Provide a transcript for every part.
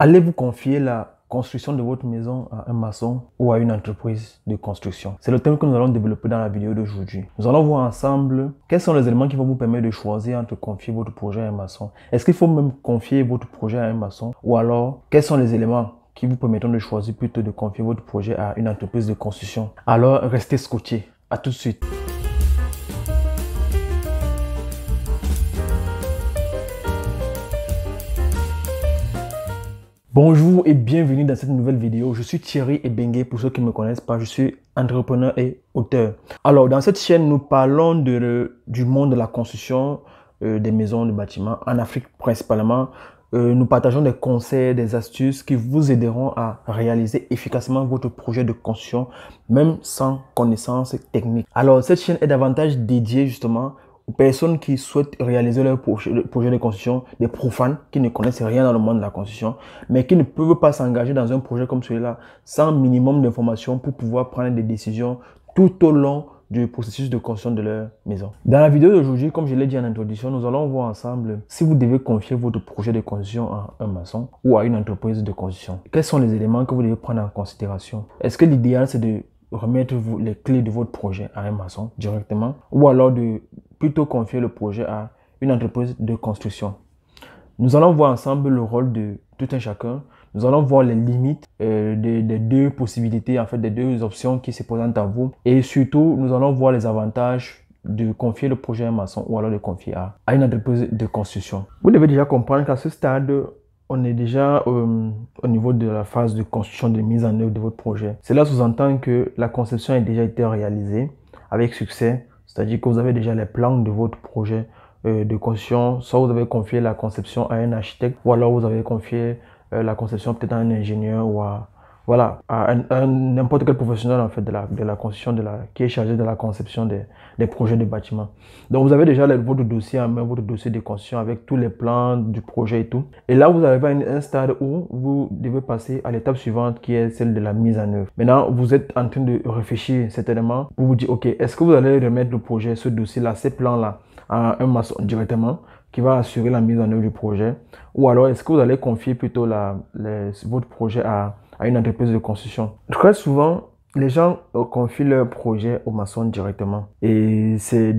Allez-vous confier la construction de votre maison à un maçon ou à une entreprise de construction? C'est le thème que nous allons développer dans la vidéo d'aujourd'hui. Nous allons voir ensemble quels sont les éléments qui vont vous permettre de choisir entre confier votre projet à un maçon. Est-ce qu'il faut même confier votre projet à un maçon? Ou alors, quels sont les éléments qui vous permettront de choisir plutôt de confier votre projet à une entreprise de construction? Alors, restez scotchés. À tout de suite. Bonjour et bienvenue dans cette nouvelle vidéo. Je suis Thierry Ebengue, pour ceux qui ne me connaissent pas, je suis entrepreneur et auteur. Alors, dans cette chaîne, nous parlons du monde de la construction des maisons, des bâtiments, en Afrique principalement. Nous partageons des conseils, des astuces qui vous aideront à réaliser efficacement votre projet de construction, même sans connaissances techniques. Alors, cette chaîne est davantage dédiée justement aux personnes qui souhaitent réaliser leur projet de construction, des profanes qui ne connaissent rien dans le monde de la construction, mais qui ne peuvent pas s'engager dans un projet comme celui-là sans minimum d'informations pour pouvoir prendre des décisions tout au long du processus de construction de leur maison. Dans la vidéo d'aujourd'hui, comme je l'ai dit en introduction, nous allons voir ensemble si vous devez confier votre projet de construction à un maçon ou à une entreprise de construction. Quels sont les éléments que vous devez prendre en considération? Est-ce que l'idéal c'est de remettre les clés de votre projet à un maçon directement ou alors de plutôt confier le projet à une entreprise de construction? Nous allons voir ensemble le rôle de tout un chacun. Nous allons voir les limites des deux possibilités, en fait, des deux options qui se présentent à vous. Et surtout, nous allons voir les avantages de confier le projet à un maçon ou alors de confier à une entreprise de construction. Vous devez déjà comprendre qu'à ce stade, on est déjà au niveau de la phase de construction, de mise en œuvre de votre projet. Cela sous-entend que la conception a déjà été réalisée avec succès, c'est-à-dire que vous avez déjà les plans de votre projet de construction. Soit vous avez confié la conception à un architecte, ou alors vous avez confié la conception peut-être à un ingénieur ou à n'importe quel professionnel en fait de la construction, qui est chargé de la conception des projets de bâtiments. Donc vous avez déjà votre dossier en main, votre dossier de construction avec tous les plans du projet et tout. Et là vous arrivez à un stade où vous devez passer à l'étape suivante qui est celle de la mise en œuvre. Maintenant vous êtes en train de réfléchir certainement pour vous dire ok, est-ce que vous allez remettre le projet, ce dossier-là, ces plans-là à un maçon directement qui va assurer la mise en œuvre du projet, ou alors est-ce que vous allez confier plutôt votre projet à une entreprise de construction? Très souvent, les gens confient leur projet au maçon directement. Et c'est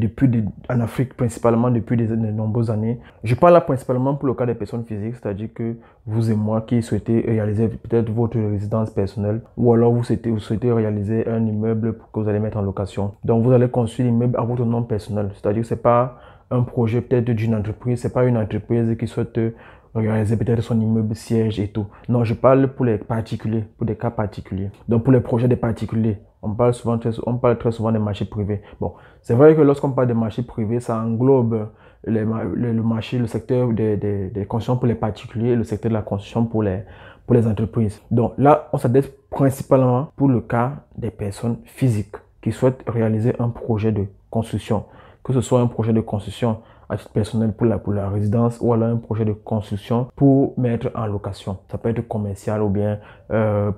en Afrique principalement depuis de nombreuses années. Je parle là principalement pour le cas des personnes physiques, c'est-à-dire que vous et moi qui souhaitez réaliser peut-être votre résidence personnelle, ou alors vous souhaitez réaliser un immeuble que vous allez mettre en location. Donc vous allez construire l'immeuble à votre nom personnel, c'est-à-dire que c'est pas un projet peut-être d'une entreprise, c'est pas une entreprise qui souhaite réaliser peut-être son immeuble siège et tout. Non, je parle pour les particuliers, pour des cas particuliers. Donc pour les projets des particuliers, on parle très souvent des marchés privés. Bon, c'est vrai que lorsqu'on parle de marchés privés, ça englobe le marché, le secteur des constructions pour les particuliers, le secteur de la construction pour les entreprises. Donc là, on s'adresse principalement pour le cas des personnes physiques qui souhaitent réaliser un projet de construction, que ce soit un projet de construction à titre personnel pour la résidence ou alors un projet de construction pour mettre en location. Ça peut être commercial ou bien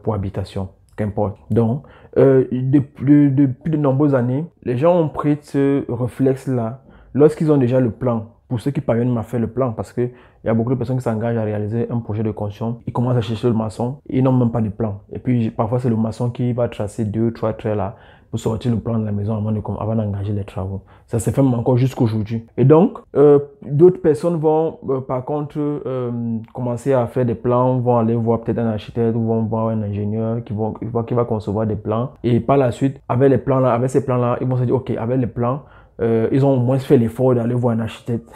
pour habitation, qu'importe. Donc, depuis de nombreuses années, les gens ont pris ce réflexe-là lorsqu'ils ont déjà le plan. Pour ceux qui parviennent à faire le plan, parce qu'il y a beaucoup de personnes qui s'engagent à réaliser un projet de construction, ils commencent à chercher le maçon, ils n'ont même pas de plan. Et puis parfois c'est le maçon qui va tracer 2-3 traits là pour sortir le plan de la maison avant d'engager les travaux. Ça se fait même encore jusqu'aujourd'hui. Et donc, d'autres personnes vont par contre commencer à faire des plans, vont aller voir peut-être un architecte ou vont voir un ingénieur qui va concevoir des plans. Et par la suite, avec ces plans-là, ils vont se dire, ok, avec les plans, ils ont au moins fait l'effort d'aller voir un architecte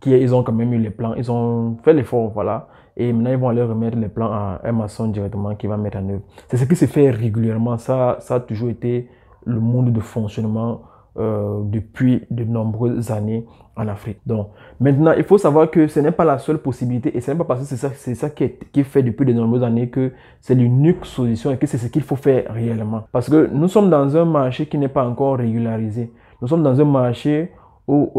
ils ont quand même eu les plans, ils ont fait l'effort, voilà. Et maintenant, ils vont aller remettre les plans à un maçon directement qui va mettre en œuvre. C'est ce qui se fait régulièrement. Ça a toujours été le monde de fonctionnement depuis de nombreuses années en Afrique. Donc, maintenant, il faut savoir que ce n'est pas la seule possibilité et ce n'est pas parce que c'est ça qui est fait depuis de nombreuses années que c'est l'unique solution et que c'est ce qu'il faut faire réellement. Parce que nous sommes dans un marché qui n'est pas encore régularisé. Nous sommes dans un marché où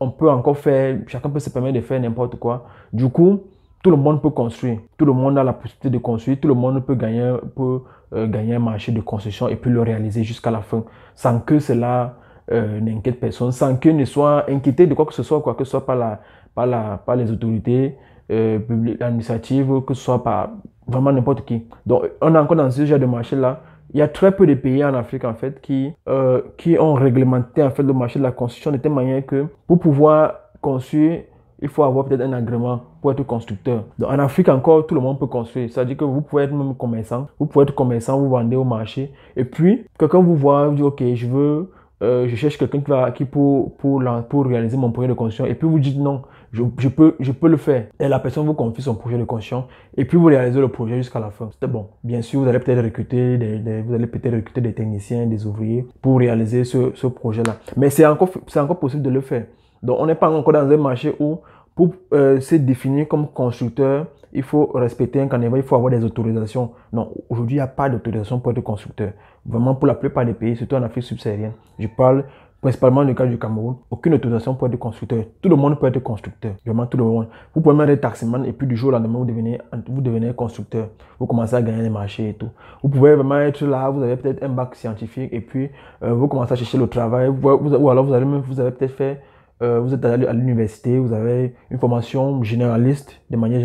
on peut encore faire, chacun peut se permettre de faire n'importe quoi. Du coup, tout le monde peut construire. Tout le monde a la possibilité de construire. Tout le monde peut gagner un marché de construction et puis le réaliser jusqu'à la fin sans que cela n'inquiète personne, sans qu'ils ne soient inquiétés de quoi que ce soit par les autorités administratives, que ce soit par vraiment n'importe qui. Donc, on est encore dans ce genre de marché-là. Il y a très peu de pays en Afrique, en fait, qui ont réglementé, en fait, le marché de la construction de telle manière que pour pouvoir construire, il faut avoir peut-être un agrément pour être constructeur. Donc, en Afrique encore, tout le monde peut construire. C'est-à-dire que vous pouvez être même commerçant. Vous pouvez être commerçant, vous vendez au marché. Et puis, quelqu'un vous voit, vous dit, OK, je cherche quelqu'un qui pour réaliser mon projet de construction. Et puis, vous dites non, je peux le faire. Et la personne vous confie son projet de construction. Et puis, vous réalisez le projet jusqu'à la fin. C'était bon. Bien sûr, vous allez peut-être recruter des techniciens, des ouvriers pour réaliser ce projet-là. Mais c'est encore possible de le faire. Donc, on n'est pas encore dans un marché où, pour se définir comme constructeur, il faut respecter un canevas, il faut avoir des autorisations. Non, aujourd'hui, il n'y a pas d'autorisation pour être constructeur. Vraiment, pour la plupart des pays, surtout en Afrique subsaharienne, je parle principalement du cas du Cameroun, aucune autorisation pour être constructeur. Tout le monde peut être constructeur. Vraiment, tout le monde. Vous pouvez même être taximan et puis du jour au lendemain, vous devenez constructeur. Vous commencez à gagner des marchés et tout. Vous pouvez vraiment être là, vous avez peut-être un bac scientifique et puis vous commencez à chercher le travail. Ou alors vous avez peut-être fait vous êtes allé à l'université, vous avez une formation généraliste de manière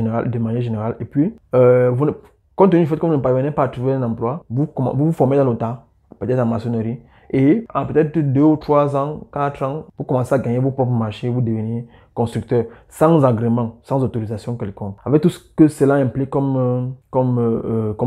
générale, et puis compte tenu du fait que vous ne parvenez pas à trouver un emploi, vous formez dans l'OTA, peut-être en maçonnerie, et en peut-être 2 ou 3 ans, 4 ans, vous commencez à gagner vos propres marchés, vous devenez constructeur, sans agrément, sans autorisation quelconque. Avec tout ce que cela implique comme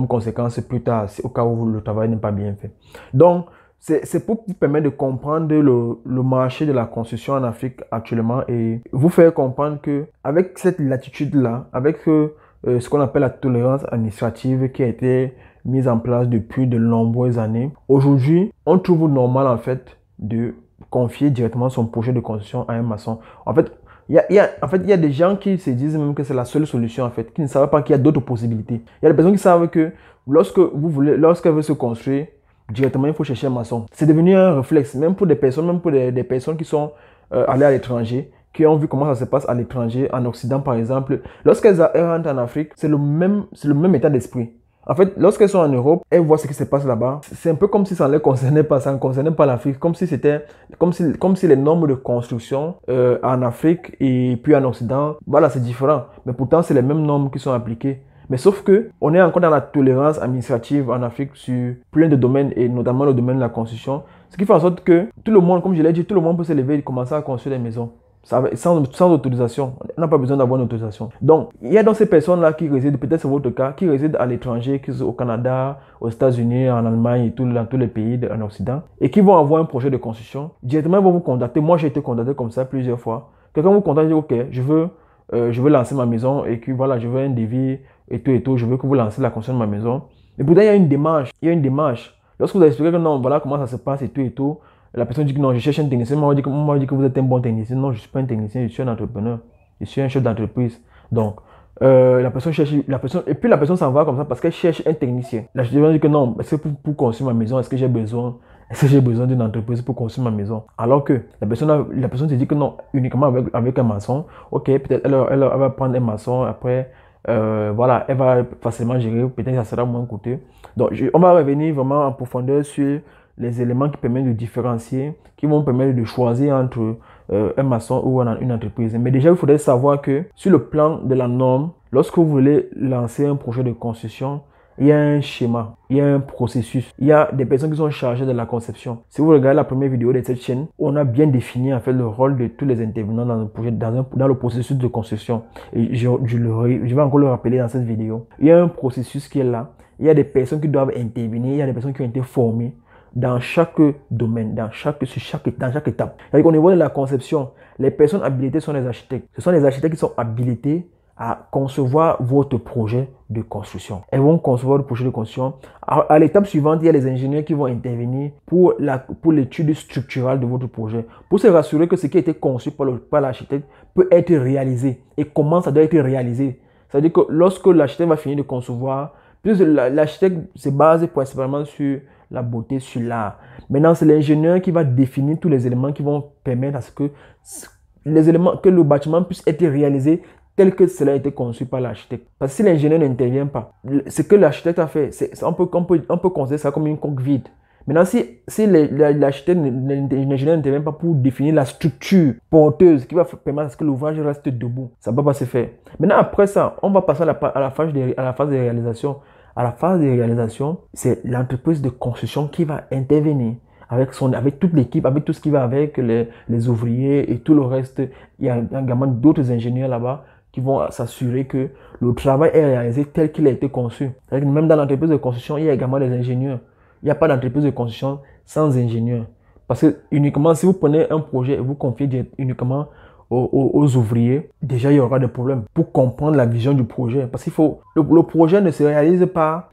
conséquence plus tard, au cas où le travail n'est pas bien fait. Donc, c'est pour vous permettre de comprendre le marché de la construction en Afrique actuellement et vous faire comprendre que avec cette latitude-là, avec ce qu'on appelle la tolérance administrative qui a été mise en place depuis de nombreuses années, aujourd'hui, on trouve normal en fait de confier directement son projet de construction à un maçon. En fait, il y a des gens qui se disent même que c'est la seule solution en fait, qui ne savent pas qu'il y a d'autres possibilités. Il y a des personnes qui savent que lorsqu'elles veulent se construire, directement, il faut chercher un maçon. C'est devenu un réflexe, même pour des personnes qui sont allées à l'étranger, qui ont vu comment ça se passe à l'étranger, en Occident par exemple. Lorsqu'elles rentrent en Afrique, c'est le même état d'esprit. En fait, lorsqu'elles sont en Europe, elles voient ce qui se passe là-bas. C'est un peu comme si ça ne les concernait pas, ça ne concernait pas l'Afrique, comme si les normes de construction en Afrique et puis en Occident, voilà, c'est différent. Mais pourtant, c'est les mêmes normes qui sont appliquées. Mais sauf que on est encore dans la tolérance administrative en Afrique sur plein de domaines et notamment le domaine de la construction. Ce qui fait en sorte que tout le monde, comme je l'ai dit, tout le monde peut se lever et commencer à construire des maisons. Sans autorisation. On n'a pas besoin d'avoir une autorisation. Donc, il y a donc ces personnes-là qui résident, peut-être c'est votre cas, qui résident à l'étranger, qui sont au Canada, aux États-Unis, en Allemagne et dans tous les pays en Occident, et qui vont avoir un projet de construction. Directement, ils vont vous contacter. Moi, j'ai été contacté comme ça plusieurs fois. Quelqu'un vous contacte et dit, OK, je veux lancer ma maison et que voilà, je veux un devis et tout, je veux que vous lancez la construction de ma maison. Et pourtant, il y a une démarche. Lorsque vous expliquez que non, voilà comment ça se passe et tout, la personne dit que non, je cherche un technicien. Moi, on dit que vous êtes un bon technicien. Non, je ne suis pas un technicien, je suis un entrepreneur. Je suis un chef d'entreprise. Donc, la personne cherche, et puis la personne s'en va comme ça parce qu'elle cherche un technicien. La personne dit que non, est-ce que pour construire ma maison, est-ce que j'ai besoin d'une entreprise pour construire ma maison? Alors que la personne se dit que non, uniquement avec un maçon. Ok, peut-être elle va prendre un maçon, après, voilà, elle va facilement gérer, peut-être ça sera moins coûteux. Donc, on va revenir vraiment en profondeur sur les éléments qui permettent de différencier, qui vont permettre de choisir entre un maçon ou une entreprise. Mais déjà, il faudrait savoir que sur le plan de la norme, lorsque vous voulez lancer un projet de construction, il y a un schéma, il y a un processus, il y a des personnes qui sont chargées de la conception. Si vous regardez la première vidéo de cette chaîne, on a bien défini en fait le rôle de tous les intervenants dans le projet, dans le processus de construction. Et je vais encore le rappeler dans cette vidéo. Il y a un processus qui est là, il y a des personnes qui doivent intervenir, il y a des personnes qui ont été formées dans chaque domaine, dans chaque étape. C'est-à-dire qu'au niveau de la conception, les personnes habilitées sont les architectes. Ce sont les architectes qui sont habilités à concevoir votre projet de construction. Elles vont concevoir le projet de construction. À l'étape suivante, il y a les ingénieurs qui vont intervenir pour l'étude structurale de votre projet, pour se rassurer que ce qui a été conçu par l'architecte peut être réalisé et comment ça doit être réalisé. C'est-à-dire que lorsque l'architecte va finir de concevoir, l'architecte se base principalement sur la beauté, sur l'art. Maintenant, c'est l'ingénieur qui va définir tous les éléments qui vont permettre à ce que le bâtiment puisse être réalisé tel que cela a été conçu par l'architecte. Parce que si l'ingénieur n'intervient pas, ce que l'architecte a fait, on peut considérer ça comme une coque vide. Maintenant, si l'architecte, l'ingénieur n'intervient pas pour définir la structure porteuse qui va permettre à ce que l'ouvrage reste debout, ça ne peut pas se faire. Maintenant, après ça, on va passer à la phase de réalisation. À la phase de réalisation, c'est l'entreprise de construction qui va intervenir avec toute l'équipe, avec tout ce qui va avec les ouvriers et tout le reste. Il y a également d'autres ingénieurs là-bas qui vont s'assurer que le travail est réalisé tel qu'il a été conçu. Même dans l'entreprise de construction, il y a également des ingénieurs. Il n'y a pas d'entreprise de construction sans ingénieurs. Parce que uniquement si vous prenez un projet et vous confiez uniquement aux ouvriers, déjà il y aura des problèmes pour comprendre la vision du projet. Parce qu'il faut, le projet ne se réalise pas,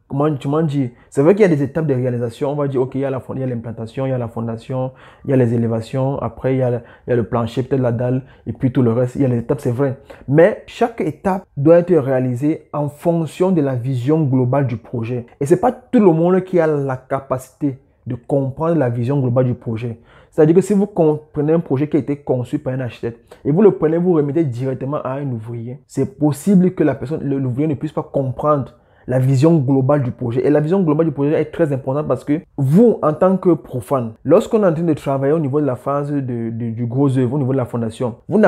comment dire, c'est vrai qu'il y a des étapes de réalisation. On va dire, ok, il y a l'implantation, il y a la fondation, il y a les élévations, après il y a le plancher, peut-être la dalle, et puis tout le reste, il y a les étapes, c'est vrai. Mais chaque étape doit être réalisée en fonction de la vision globale du projet. Et c'est pas tout le monde qui a la capacité de comprendre la vision globale du projet. C'est-à-dire que si vous comprenez un projet qui a été conçu par un architecte et vous le prenez, vous remettez directement à un ouvrier, c'est possible que l'ouvrier ne puisse pas comprendre la vision globale du projet. Et la vision globale du projet est très importante parce que vous, en tant que profane, lorsqu'on est en train de travailler au niveau de la phase du gros œuvre, au niveau de la fondation, vous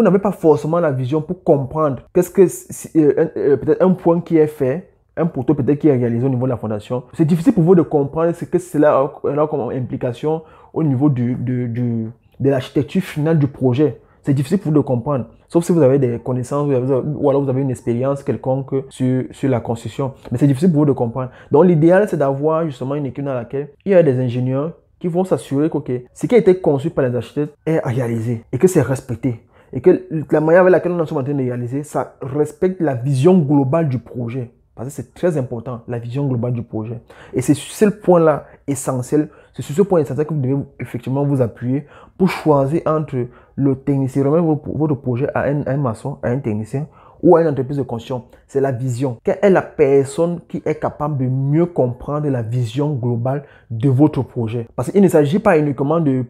n'avez pas forcément la vision pour comprendre qu'est-ce que peut-être un point qui est fait, un poteau peut-être qui est réalisé au niveau de la fondation. C'est difficile pour vous de comprendre ce que cela a comme implication au niveau de l'architecture finale du projet. C'est difficile pour vous de comprendre. Sauf si vous avez des connaissances ou alors vous avez une expérience quelconque sur la construction. Mais c'est difficile pour vous de comprendre. Donc l'idéal, c'est d'avoir justement une équipe dans laquelle il y a des ingénieurs qui vont s'assurer que ce qui a été conçu par les architectes est réalisé et que c'est respecté. Et que la manière avec laquelle on est en train de réaliser, ça respecte la vision globale du projet. Parce que c'est très important, la vision globale du projet. Et c'est sur ce point-là essentiel, c'est sur ce point essentiel que vous devez effectivement vous appuyer pour choisir entre le technicien, remettre votre projet à un maçon, à un technicien ou à une entreprise de construction. C'est la vision. Quelle est la personne qui est capable de mieux comprendre la vision globale de votre projet? Parce qu'il ne s'agit pas uniquement de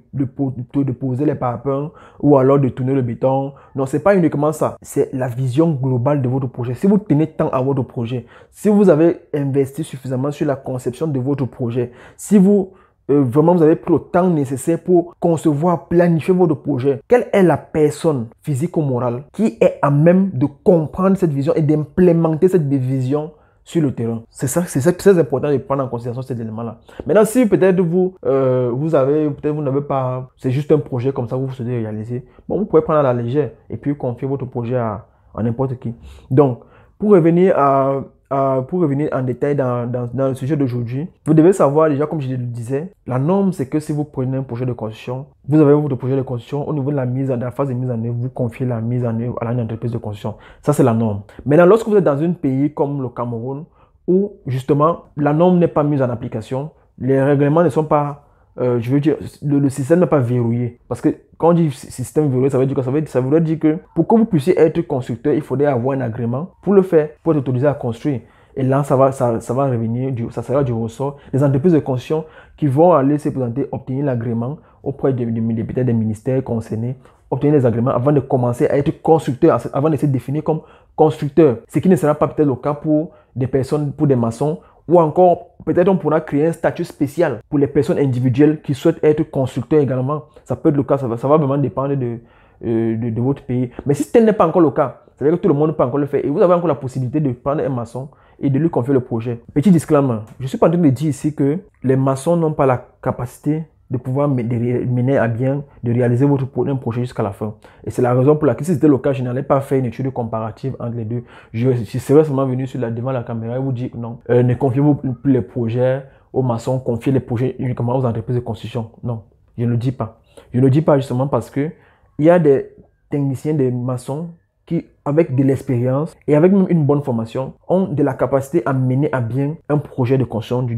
poser les parapets ou alors de tourner le béton. Non, ce n'est pas uniquement ça. C'est la vision globale de votre projet. Si vous tenez tant à votre projet, si vous avez investi suffisamment sur la conception de votre projet, si vraiment vous avez pris le temps nécessaire pour concevoir, planifier votre projet, quelle est la personne physique ou morale qui est à même de comprendre cette vision et d'implémenter cette vision sur le terrain? C'est très important de prendre en considération cet élément-là. Maintenant, si peut-être vous n'avez pas, c'est juste un projet comme ça, vous souhaitez réaliser, bon, vous pouvez prendre à la légère et puis confier votre projet à n'importe qui. Donc, pour revenir en détail dans le sujet d'aujourd'hui, vous devez savoir déjà, comme je le disais, la norme, c'est que si vous prenez un projet de construction, vous avez votre projet de construction, au niveau de la phase de mise en œuvre, vous confiez la mise en œuvre à une entreprise de construction. Ça, c'est la norme. Maintenant, lorsque vous êtes dans un pays comme le Cameroun, où justement, la norme n'est pas mise en application, les règlements ne sont pas, je veux dire, le système n'est pas verrouillé. Parce que quand on dit système verrouillé, ça veut dire quoi? Ça veut dire que pour que vous puissiez être constructeur, il faudrait avoir un agrément pour le faire, pour être autorisé à construire. Et là, ça va revenir, ça sera du ressort des entreprises de construction qui vont aller se présenter, obtenir l'agrément auprès des ministères concernés, obtenir les agréments avant de commencer à être constructeur, avant de se définir comme constructeur. Ce qui ne sera pas peut-être le cas pour des personnes, pour des maçons, ou encore, peut-être on pourra créer un statut spécial pour les personnes individuelles qui souhaitent être constructeurs également. Ça peut être le cas, ça va vraiment dépendre de votre pays. Mais si tel n'est pas encore le cas, ça veut dire que tout le monde peut encore le faire. Et vous avez encore la possibilité de prendre un maçon et de lui confier le projet. Petit disclaimer, je ne suis pas en train de dire ici que les maçons n'ont pas la capacité de pouvoir mener à bien, de réaliser un projet jusqu'à la fin. Et c'est la raison pour laquelle, si c'était le cas, je n'allais pas faire une étude comparative entre les deux. Je serais seulement venu devant la caméra et vous dire non, ne confiez-vous plus les projets aux maçons, confiez les projets uniquement aux entreprises de construction. Non, je ne le dis pas. Je ne le dis pas justement parce que il y a des techniciens, des maçons qui, avec de l'expérience et avec même une bonne formation, ont de la capacité à mener à bien un projet de construction du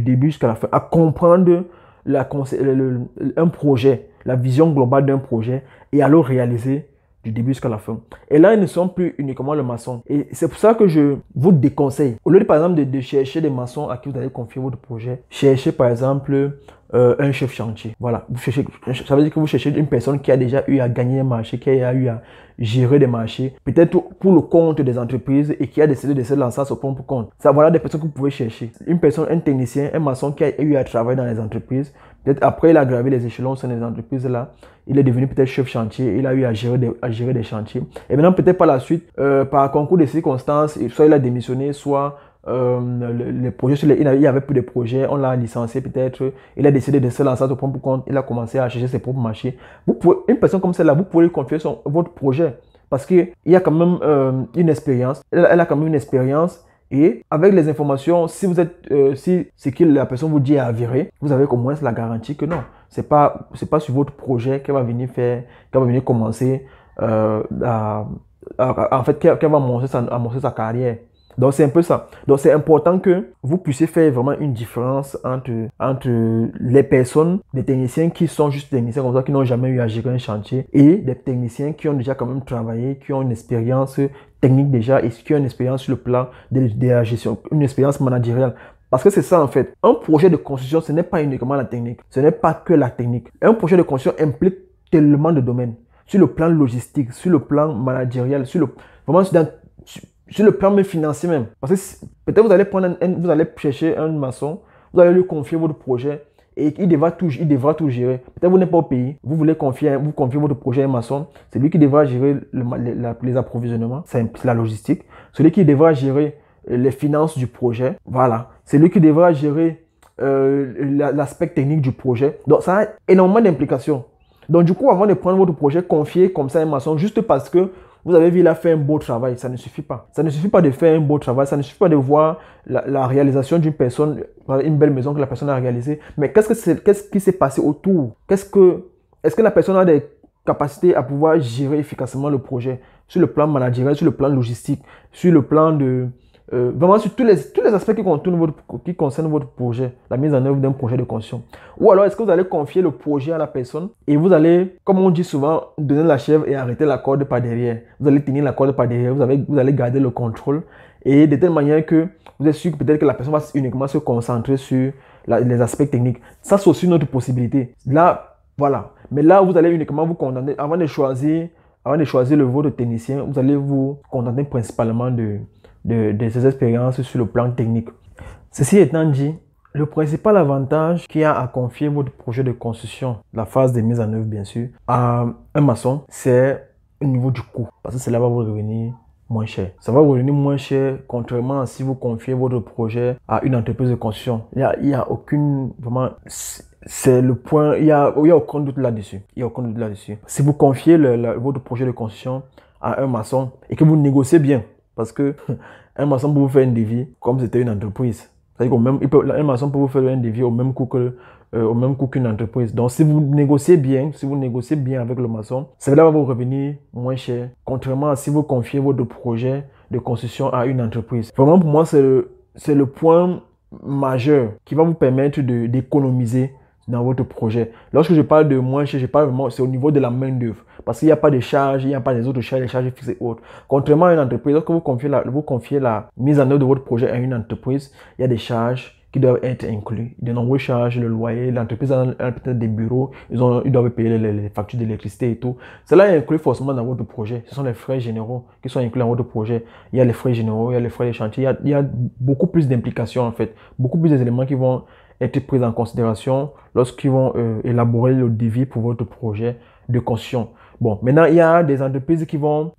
début jusqu'à la fin, à comprendre un projet, la vision globale d'un projet et à le réaliser du début jusqu'à la fin. Et là, ils ne sont plus uniquement le maçon. Et c'est pour ça que je vous déconseille, au lieu de, par exemple de chercher des maçons à qui vous allez confier votre projet, cherchez par exemple un chef chantier. Voilà, ça veut dire que vous cherchez une personne qui a déjà eu à gagner un marché, qui a eu à gérer des marchés, peut-être pour le compte des entreprises et qui a décidé de se lancer à son propre compte. Ça, voilà des personnes que vous pouvez chercher. Une personne, un technicien, un maçon qui a eu à travailler dans les entreprises. Peut-être après, il a gravé les échelons sur les entreprises là. Il est devenu peut-être chef chantier. Il a eu à gérer des chantiers. Et maintenant, peut-être par la suite, par concours de circonstances, soit il a démissionné, soit les projets il y avait plus de projets, on l'a licencié peut-être, il a décidé de se lancer à son propre compte, il a commencé à chercher ses propres marchés. Une personne comme celle-là, vous pouvez lui confier votre projet parce qu'il y a quand même une expérience, elle a quand même une expérience et avec les informations, si vous êtes, si ce que la personne vous dit est avéré, vous avez au moins la garantie que non, c'est pas sur votre projet qu'elle va venir faire, qu'elle va venir commencer en fait qu'elle va amorcer sa carrière. Donc c'est un peu ça. Donc c'est important que vous puissiez faire vraiment une différence entre les personnes, des techniciens qui sont juste techniciens comme ça, qui n'ont jamais eu à gérer un chantier, et des techniciens qui ont déjà quand même travaillé, qui ont une expérience technique déjà et qui ont une expérience sur le plan de la gestion, une expérience managériale. Parce que c'est ça en fait. Un projet de construction, ce n'est pas uniquement la technique. Ce n'est pas que la technique. Un projet de construction implique tellement de domaines. Sur le plan logistique, sur le plan managérial, vraiment sur le plan même financier même. Parce que peut-être vous allez chercher un maçon, vous allez lui confier votre projet et il devra tout gérer. Peut-être vous n'êtes pas au pays, vous confiez votre projet à un maçon, c'est lui qui devra gérer les approvisionnements, c'est la logistique. Celui qui devra gérer les finances du projet, voilà. C'est lui qui devra gérer l'aspect technique du projet. Donc ça a énormément d'implications. Donc du coup, avant de prendre votre projet, confiez comme ça à un maçon juste parce que vous avez vu, il a fait un beau travail. Ça ne suffit pas. Ça ne suffit pas de faire un beau travail. Ça ne suffit pas de voir la réalisation d'une personne, une belle maison que la personne a réalisée. Mais qu'est-ce qui s'est passé autour? Est-ce que la personne a des capacités à pouvoir gérer efficacement le projet sur le plan managérial, sur le plan logistique, sur le plan de... vraiment sur tous les aspects qui concernent votre projet, la mise en œuvre d'un projet de construction. Ou alors, est-ce que vous allez confier le projet à la personne et vous allez, comme on dit souvent, donner la chèvre et arrêter la corde par derrière. Vous allez tenir la corde par derrière, vous allez garder le contrôle et de telle manière que vous êtes sûr que peut-être que la personne va uniquement se concentrer sur les aspects techniques. Ça, c'est aussi une autre possibilité. Là, voilà. Mais là, vous allez uniquement vous contenter, avant de choisir votre technicien, vous allez vous contenter principalement de ces expériences sur le plan technique. Ceci étant dit, le principal avantage qu'il y a à confier votre projet de construction, la phase de mise en œuvre bien sûr, à un maçon, c'est au niveau du coût. Parce que cela va vous revenir moins cher. Ça va vous revenir moins cher contrairement à si vous confiez votre projet à une entreprise de construction. Il y a aucune, vraiment, c'est le point, il y a aucun doute là-dessus. Il y a aucun doute là-dessus. Si vous confiez votre projet de construction à un maçon et que vous négociez bien, parce que un maçon peut vous faire un devis comme c'était une entreprise. C'est-à-dire un maçon peut vous faire un devis au même coût qu'une entreprise. Donc, si vous négociez bien avec le maçon, cela va vous revenir moins cher, contrairement à si vous confiez votre projet de construction à une entreprise. Vraiment, pour moi, c'est le point majeur qui va vous permettre d'économiser dans votre projet. Lorsque je parle de moins cher, je parle vraiment, c'est au niveau de la main-d'œuvre. Parce qu'il n'y a pas de charges, il n'y a pas des autres charges, les charges fixes et autres. Contrairement à une entreprise, lorsque vous confiez la mise en œuvre de votre projet à une entreprise, il y a des charges qui doivent être inclus. De nombreuses charges, le loyer, l'entreprise a peut-être des bureaux, ils doivent payer les factures d'électricité et tout. Cela est inclus forcément dans votre projet. Ce sont les frais généraux qui sont inclus dans votre projet. Il y a les frais généraux, il y a les frais de chantier, il y a beaucoup plus d'implications en fait, beaucoup plus d'éléments qui vont être pris en considération lorsqu'ils vont élaborer le devis pour votre projet de construction. Bon, maintenant, il y a des entreprises qui vont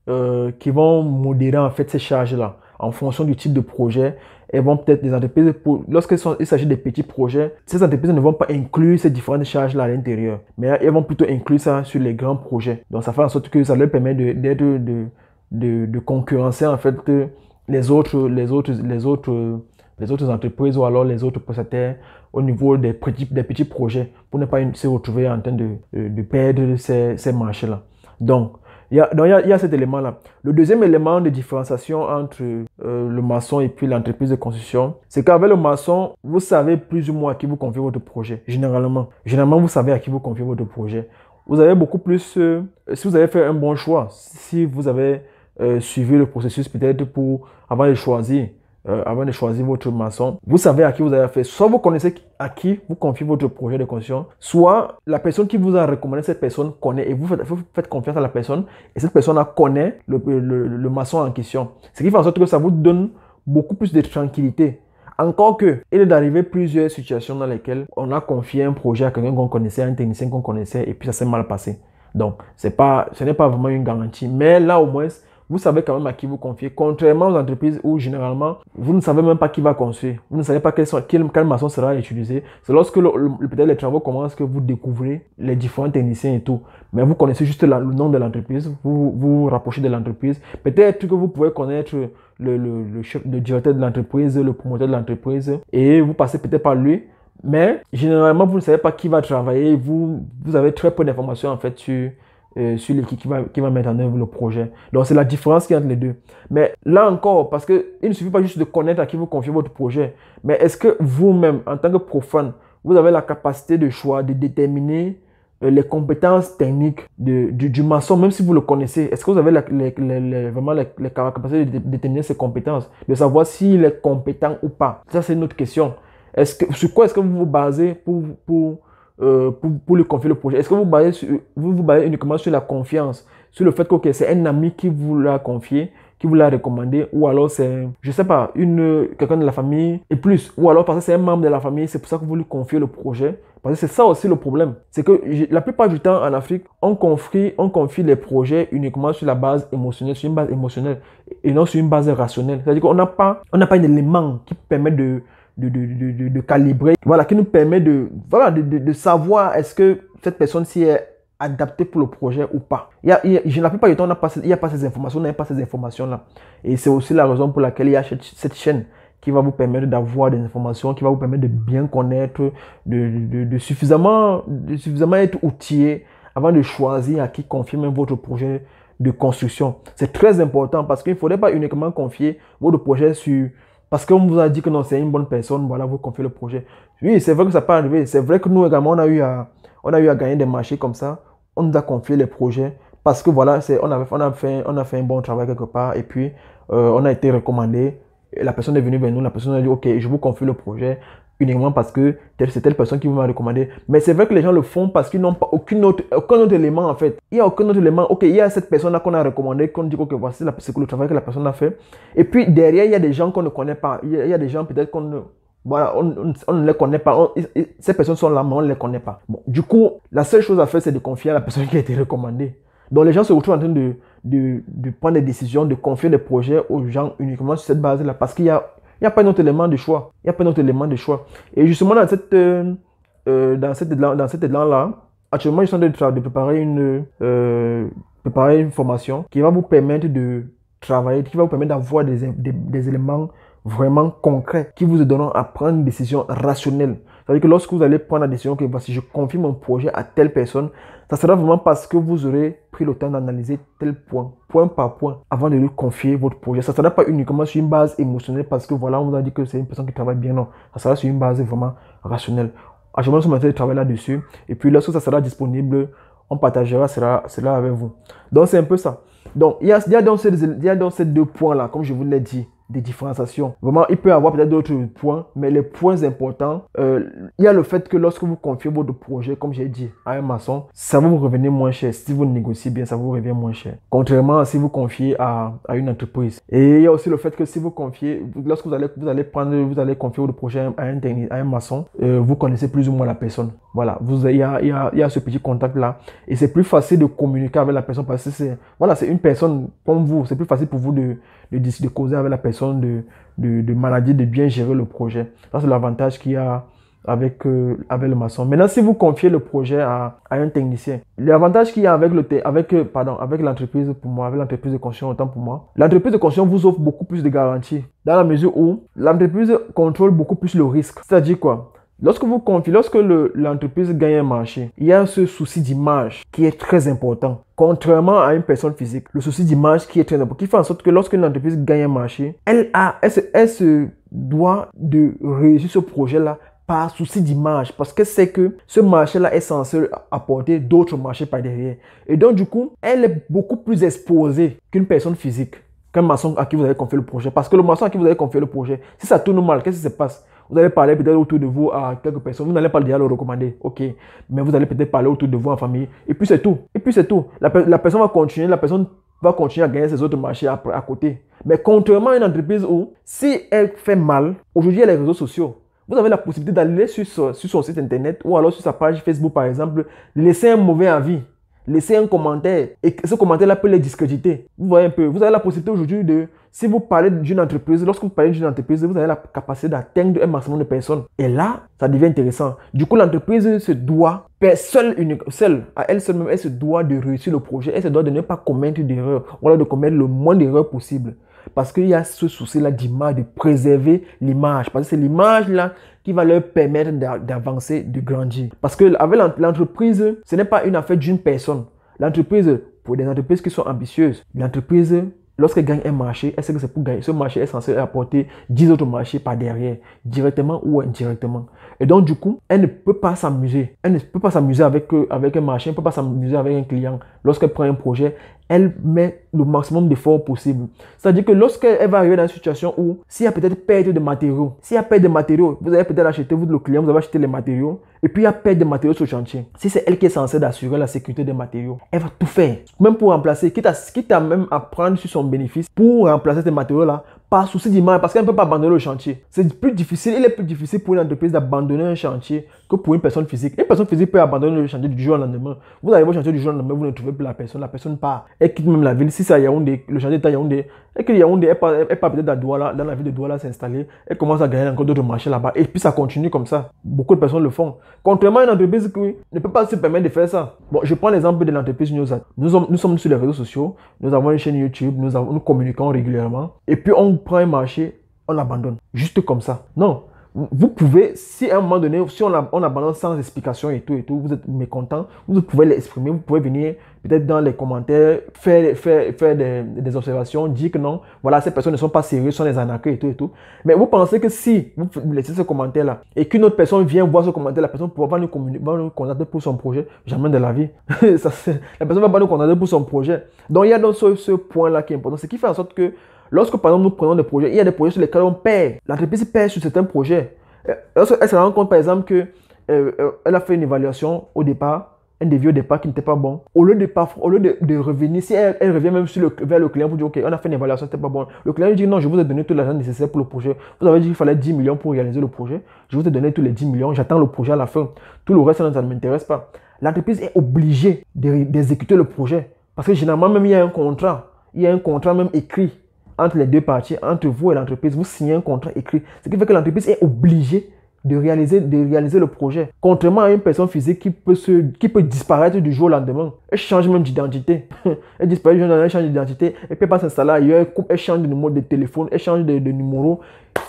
modérer en fait ces charges-là en fonction du type de projet. Elles vont peut-être des entreprises, lorsqu'il s'agit des petits projets, ces entreprises ne vont pas inclure ces différentes charges-là à l'intérieur. Mais elles vont plutôt inclure ça sur les grands projets. Donc, ça fait en sorte que ça leur permet de concurrencer en fait les autres entreprises ou alors les autres prestataires au niveau des petits projets pour ne pas se retrouver en train de perdre ces marchés-là. Donc, il y a cet élément-là. Le deuxième élément de différenciation entre le maçon et puis l'entreprise de construction, c'est qu'avec le maçon, vous savez plus ou moins à qui vous confiez votre projet. Généralement, vous savez à qui vous confiez votre projet. Vous avez beaucoup plus, si vous avez fait un bon choix, si vous avez suivi le processus peut-être avant de choisir avant de choisir votre maçon, vous savez à qui vous avez affaire. Soit vous connaissez à qui vous confiez votre projet de construction, soit la personne qui vous a recommandé cette personne connaît et vous faites confiance à la personne et cette personne connaît le maçon en question. Ce qui fait en sorte que ça vous donne beaucoup plus de tranquillité. Encore que, il est d'arriver plusieurs situations dans lesquelles on a confié un projet à quelqu'un qu'on connaissait, à un technicien qu'on connaissait, et puis ça s'est mal passé. Donc, ce n'est pas vraiment une garantie. Mais là, au moins, vous savez quand même à qui vous confiez. Contrairement aux entreprises où, généralement, vous ne savez même pas qui va construire. Vous ne savez pas quel maçon sera utilisé. C'est lorsque peut-être les travaux commencent que vous découvrez les différents techniciens et tout. Mais vous connaissez juste le nom de l'entreprise. Vous vous rapprochez de l'entreprise. Peut-être que vous pouvez connaître le directeur de l'entreprise, le promoteur de l'entreprise. Et vous passez peut-être par lui. Mais généralement, vous ne savez pas qui va travailler. Vous avez très peu d'informations en fait sur l'équipe qui va mettre en œuvre le projet. Donc, c'est la différence qu'il y a entre les deux. Mais là encore, parce qu'il ne suffit pas juste de connaître à qui vous confiez votre projet, mais est-ce que vous-même, en tant que profane, vous avez la capacité de choix de déterminer les compétences techniques du maçon, même si vous le connaissez? Est-ce que vous avez vraiment les capacités de déterminer ses compétences, de savoir s'il est compétent ou pas? Ça, c'est une autre question. Sur quoi est-ce que vous vous basez pour lui confier le projet? Est-ce que vous vous basez uniquement sur la confiance, sur le fait que c'est un ami qui vous l'a confié, qui vous l'a recommandé, ou alors c'est, je sais pas, quelqu'un de la famille et plus, ou alors parce que c'est un membre de la famille, c'est pour ça que vous lui confiez le projet? Parce que c'est ça aussi le problème. C'est que la plupart du temps en Afrique, on confie les projets uniquement sur la base émotionnelle, sur une base émotionnelle et non sur une base rationnelle. C'est-à-dire qu'on n'a pas un élément qui permet de calibrer, voilà, qui nous permet de savoir est-ce que cette personne-ci est adaptée pour le projet ou pas. La plupart du temps, il n'y a pas ces informations, on n'a pas ces informations-là. Et c'est aussi la raison pour laquelle il y a cette chaîne qui va vous permettre d'avoir des informations, qui va vous permettre de bien connaître, de suffisamment être outillé avant de choisir à qui confier même votre projet de construction. C'est très important parce qu'il ne faudrait pas uniquement confier votre projet parce qu'on vous a dit que non, c'est une bonne personne, voilà, vous confiez le projet. Oui, c'est vrai que ça peut arriver. C'est vrai que nous également, on a eu à gagner des marchés comme ça. On nous a confié les projets parce que voilà, on a fait un bon travail quelque part et puis on a été recommandé. Et la personne est venue vers nous, la personne a dit, ok, je vous confie le projet uniquement parce que c'est telle personne qui vous m'a recommandé. Mais c'est vrai que les gens le font parce qu'ils n'ont pas aucun autre élément en fait. Il n'y a aucun autre élément. Ok, il y a cette personne-là qu'on a recommandé, qu'on dit que voici c'est le travail que la personne a fait. Et puis derrière, il y a des gens qu'on ne connaît pas. Il y a des gens peut-être qu'on ne... Voilà, on ne les connaît pas. Ces personnes sont là, mais on ne les connaît pas. Bon, du coup, la seule chose à faire, c'est de confier à la personne qui a été recommandée. Donc les gens se retrouvent en train de prendre des décisions, de confier des projets aux gens uniquement sur cette base-là parce qu'il n'y a pas un autre élément de choix. Il n'y a pas un autre élément de choix. Et justement, dans cet élan-là, actuellement, ils sont en train de préparer une formation qui va vous permettre de travailler, qui va vous permettre d'avoir des éléments vraiment concrets qui vous aideront à prendre une décision rationnelle. C'est-à-dire que lorsque vous allez prendre la décision que voici, je confie mon projet à telle personne, ça sera vraiment parce que vous aurez pris le temps d'analyser tel point par point, avant de lui confier votre projet. Ça ne sera pas uniquement sur une base émotionnelle parce que voilà, on vous a dit que c'est une personne qui travaille bien. Non, ça sera sur une base vraiment rationnelle. Actuellement, nous sommes en train de travailler là-dessus. Et puis lorsque ça sera disponible, on partagera cela avec vous. Donc c'est un peu ça. Donc il y a donc ces deux points-là, comme je vous l'ai dit, des différenciations. Vraiment, il peut y avoir peut-être d'autres points, mais les points importants, il y a le fait que lorsque vous confiez votre projet, comme j'ai dit, à un maçon, ça va vous revenir moins cher. Si vous négociez bien, ça vous revient moins cher. Contrairement à si vous confiez à une entreprise. Et il y a aussi le fait que si vous confiez, lorsque vous allez confier votre projet à un maçon, vous connaissez plus ou moins la personne. Voilà, il y a ce petit contact-là. Et c'est plus facile de communiquer avec la personne parce que c'est une personne comme vous. C'est plus facile pour vous de causer avec la personne, de manager, de bien gérer le projet. Ça, c'est l'avantage qu'il y a avec le maçon. Maintenant, si vous confiez le projet à un technicien, l'avantage qu'il y a avec l'entreprise, pour moi, avec l'entreprise de construction, autant pour moi, l'entreprise de construction vous offre beaucoup plus de garanties dans la mesure où l'entreprise contrôle beaucoup plus le risque. C'est-à-dire quoi? Lorsque l'entreprise gagne un marché, il y a ce souci d'image qui est très important. Contrairement à une personne physique, le souci d'image qui est très important, qui fait en sorte que lorsque l'entreprise gagne un marché, elle se doit de réussir ce projet-là par souci d'image, parce que c'est que ce marché-là est censé apporter d'autres marchés par derrière. Et donc, du coup, elle est beaucoup plus exposée qu'une personne physique. qu'un maçon à qui vous avez confié le projet. Parce que le maçon à qui vous avez confié le projet, si ça tourne mal, qu'est-ce qui se passe? Vous allez parler peut-être autour de vous à quelques personnes. Vous n'allez pas déjà le recommander. OK. Mais vous allez peut-être parler autour de vous en famille. Et puis c'est tout. Et puis c'est tout. La personne va continuer. La personne va continuer à gagner ses autres marchés à côté. Mais contrairement à une entreprise où, si elle fait mal, aujourd'hui, il y a les réseaux sociaux. Vous avez la possibilité d'aller sur son site internet ou alors sur sa page Facebook, par exemple, laisser un mauvais avis. Laissez un commentaire et ce commentaire-là peut les discréditer. Vous voyez un peu, vous avez la possibilité aujourd'hui de, si vous parlez d'une entreprise, lorsque vous parlez d'une entreprise, vous avez la capacité d'atteindre un maximum de personnes. Et là, ça devient intéressant. Du coup, l'entreprise se doit, seule, à elle seule même, elle se doit de réussir le projet. Elle se doit de ne pas commettre d'erreurs, ou alors de commettre le moins d'erreurs possible. Parce qu'il y a ce souci-là d'image, de préserver l'image. Parce que c'est l'image-là qui va leur permettre d'avancer, de grandir. Parce que avec l'entreprise, ce n'est pas une affaire d'une personne. L'entreprise, pour des entreprises qui sont ambitieuses, l'entreprise, lorsqu'elle gagne un marché, elle sait que c'est pour gagner. Ce marché est censé apporter 10 autres marchés par derrière, directement ou indirectement. Et donc, du coup, elle ne peut pas s'amuser. Elle ne peut pas s'amuser avec un marché, elle ne peut pas s'amuser avec un client. Lorsqu'elle prend un projet, elle met le maximum d'efforts possible. C'est-à-dire que lorsqu'elle va arriver dans une situation où, s'il y a peut-être perte de matériaux, vous avez peut-être acheté, vous, le client, vous avez acheté les matériaux, et puis il y a perte de matériaux sur le chantier. Si c'est elle qui est censée assurer la sécurité des matériaux, elle va tout faire. Même pour remplacer, quitte à même à prendre sur son bénéfice, pour remplacer ces matériaux-là, par souci d'image, parce qu'elle ne peut pas abandonner le chantier. C'est plus difficile, il est plus difficile pour une entreprise d'abandonner un chantier que pour une personne physique. Une personne physique peut abandonner le chantier du jour au lendemain. Vous arrivez au chantier du jour au lendemain, vous ne trouvez plus la personne part. Elle quitte même la ville. Si c'est à Yaoundé, le chantier est à Yaoundé, et que Yaoundé, elle part peut-être à Douala, dans la ville de Douala s'installer, elle commence à gagner encore d'autres marchés là-bas. Et puis ça continue comme ça. Beaucoup de personnes le font. Contrairement à une entreprise qui ne peut pas se permettre de faire ça. Bon, je prends l'exemple de l'entreprise Newsat. Nous sommes sur les réseaux sociaux, nous avons une chaîne YouTube, nous communiquons régulièrement. Et puis on prend un marché, on l'abandonne. Juste comme ça. Non. Vous pouvez, si à un moment donné, si on abandonne sans explication et tout, vous êtes mécontent, vous pouvez l'exprimer, vous pouvez venir peut-être dans les commentaires, faire des observations, dire que non, voilà, ces personnes ne sont pas sérieuses, sont des arnaqueurs et tout. Mais vous pensez que si vous laissez ce commentaire-là et qu'une autre personne vient voir ce commentaire, la personne va nous contacter pour son projet, jamais de la vie. La personne va pas nous contacter pour son projet. Donc il y a donc ce point-là qui est important, ce qui fait en sorte que lorsque, par exemple, nous prenons des projets, il y a des projets sur lesquels on perd. L'entreprise perd sur certains projets. Lorsqu'elle se rend compte, par exemple, qu'elle a fait une évaluation au départ, un devis au départ qui n'était pas bon. Au lieu de revenir, si elle revient même vers le client pour dire, OK, on a fait une évaluation, c'était pas bon. Le client lui dit, non, je vous ai donné tout l'argent nécessaire pour le projet. Vous avez dit qu'il fallait 10 millions pour réaliser le projet. Je vous ai donné tous les 10 millions. J'attends le projet à la fin. Tout le reste, ça ne m'intéresse pas. L'entreprise est obligée d'exécuter le projet. Parce que généralement, même, il y a un contrat. Il y a un contrat même écrit entre les deux parties, entre vous et l'entreprise. Vous signez un contrat écrit. Ce qui fait que l'entreprise est obligée de réaliser le projet. Contrairement à une personne physique qui peut disparaître du jour au lendemain. Elle change même d'identité. Elle disparaît du jour au lendemain, elle change d'identité. Elle ne peut pas s'installer ailleurs. Elle change de numéro de téléphone. Elle change de numéro.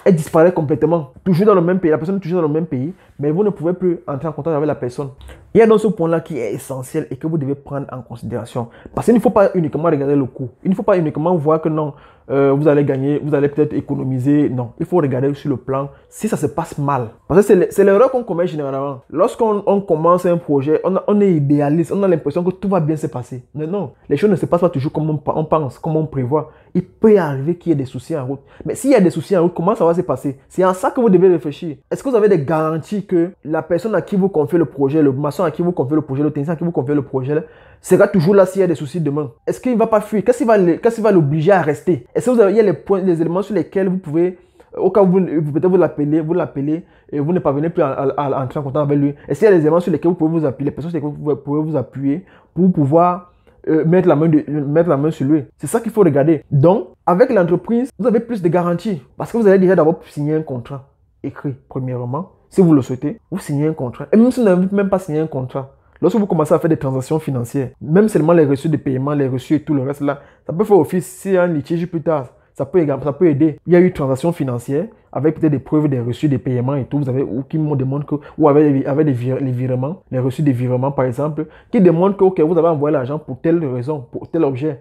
Elle disparaît complètement. Toujours dans le même pays. La personne est toujours dans le même pays. Mais vous ne pouvez plus entrer en contact avec la personne. Il y a donc ce point-là qui est essentiel et que vous devez prendre en considération. Parce qu'il ne faut pas uniquement regarder le coût. Il ne faut pas uniquement voir que non, vous allez gagner, vous allez peut-être économiser. Non, il faut regarder sur le plan si ça se passe mal. Parce que c'est l'erreur qu'on commet généralement. Lorsqu'on commence un projet, on est idéaliste, on a l'impression que tout va bien se passer. Mais non, les choses ne se passent pas toujours comme on pense, comme on prévoit. Il peut y arriver qu'il y ait des soucis en route. Mais s'il y a des soucis en route, comment ça va se passer? C'est en ça que vous devez réfléchir. Est-ce que vous avez des garanties que la personne à qui vous confiez le projet, le maçon à qui vous confiez le projet, le technicien à qui vous confiez le projet, sera toujours là s'il y a des soucis demain? Est-ce qu'il ne va pas fuir? Qu'est-ce qui va l'obliger à rester? Est-ce que il y a les éléments sur lesquels vous pouvez, au cas où peut-être vous l'appelez et vous ne parvenez plus à entrer en contact avec lui? Est-ce qu'il y a des éléments sur lesquels vous pouvez vous appuyer, les personnes sur lesquelles vous pouvez vous appuyer pour pouvoir mettre la main sur lui? C'est ça qu'il faut regarder. Donc, avec l'entreprise, vous avez plus de garanties parce que vous allez déjà d'abord signer un contrat écrit, premièrement. Si vous le souhaitez, vous signez un contrat. Et même si vous n'avez même pas signé un contrat, lorsque vous commencez à faire des transactions financières, même seulement les reçus de paiement, les reçus et tout le reste là, ça peut faire office. S'il y a un litige plus tard, ça peut aider. Il y a eu transaction financière avec peut-être des preuves des reçus des paiements et tout. Vous avez, ou qui me démontrent que, ou avec les virements, les reçus des virements par exemple, qui démontrent que okay, vous avez envoyé l'argent pour telle raison, pour tel objet.